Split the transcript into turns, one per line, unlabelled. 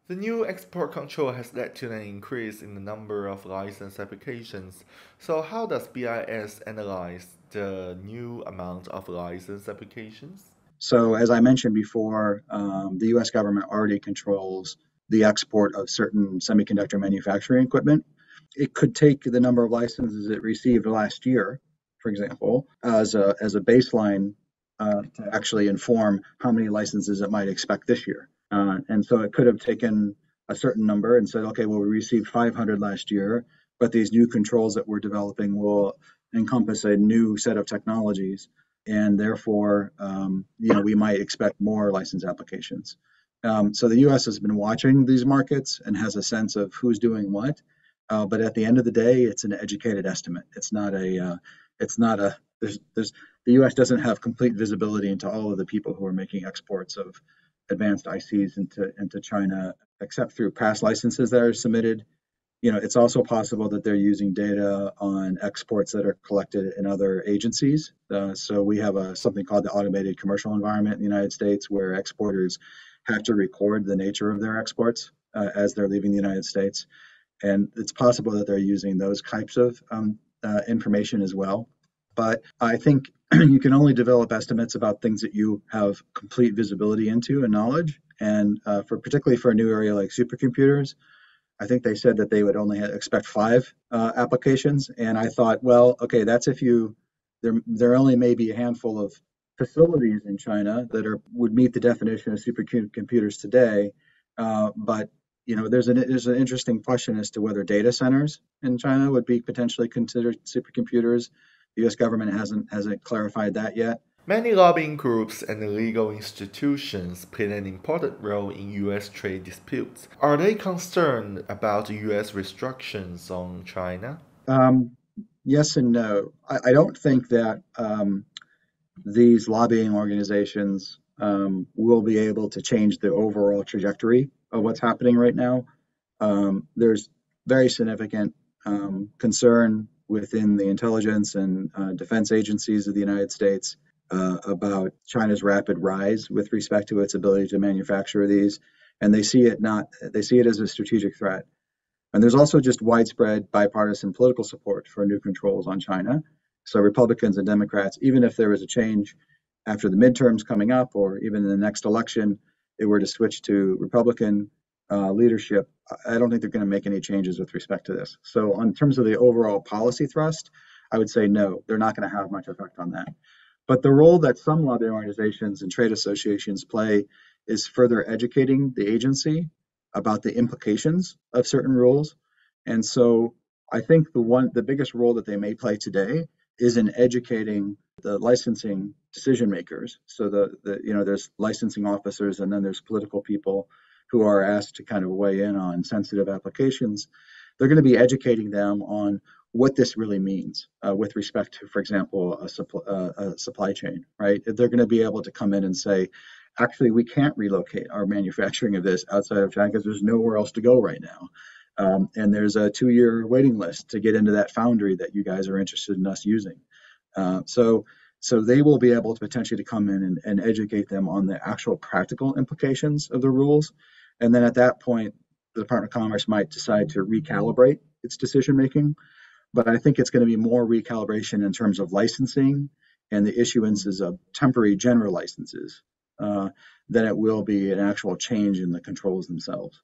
The new export control has led to an increase in the number of license applications. So, how does BIS analyze the new amount of license applications?
So, as I mentioned before, the US government already controls the export of certain semiconductor manufacturing equipment. It could take the number of licenses it received last year, for example, as a baseline to actually inform how many licenses it might expect this year. And so it could have taken a certain number and said, okay, well, we received 500 last year, but these new controls that we're developing will encompass a new set of technologies, and therefore, we might expect more license applications. So the U.S. has been watching these markets and has a sense of who's doing what, but at the end of the day, it's an educated estimate. It's not a. The U.S. doesn't have complete visibility into all of the people who are making exports of advanced ICs into China, except through past licenses that are submitted. It's also possible that they're using data on exports that are collected in other agencies. So we have something called the automated commercial environment in the United States, where exporters have to record the nature of their exports as they're leaving the United States. And it's possible that they're using those types of information as well. But I think you can only develop estimates about things that you have complete visibility into and knowledge. And particularly for a new area like supercomputers, I think they said that they would only expect five applications, and I thought, well, okay, that's if there only may be a handful of facilities in China that would meet the definition of supercomputers today. But there's an interesting question as to whether data centers in China would be potentially considered supercomputers. The U.S. government hasn't clarified that yet.
Many lobbying groups and legal institutions play an important role in U.S. trade disputes. Are they concerned about U.S. restrictions on China?
Um, yes and no. I don't think that these lobbying organizations will be able to change the overall trajectory of what's happening right now. There's very significant concern within the intelligence and defense agencies of the United States about China's rapid rise with respect to its ability to manufacture these, and they see it as a strategic threat. And there's also just widespread bipartisan political support for new controls on China. So Republicans and Democrats, even if there was a change after the midterms coming up, or even in the next election, it were to switch to Republican leadership, I don't think they're going to make any changes with respect to this. So, in terms of the overall policy thrust, I would say no, they're not going to have much effect on that. But the role that some lobbying organizations and trade associations play is further educating the agency about the implications of certain rules. And so I think the biggest role that they may play today is in educating the licensing decision makers. So there's licensing officers, and then there's political people who are asked to kind of weigh in on sensitive applications. They're going to be educating them on what this really means with respect to, for example, a supply chain, right? They're going to be able to come in and say, actually, we can't relocate our manufacturing of this outside of China because there's nowhere else to go right now. And there's a 2-year waiting list to get into that foundry that you guys are interested in us using. So they will be able to potentially come in and educate them on the actual practical implications of the rules. And then at that point, the Department of Commerce might decide to recalibrate its decision making. But I think it's going to be more recalibration in terms of licensing and the issuances of temporary general licenses than it will be an actual change in the controls themselves.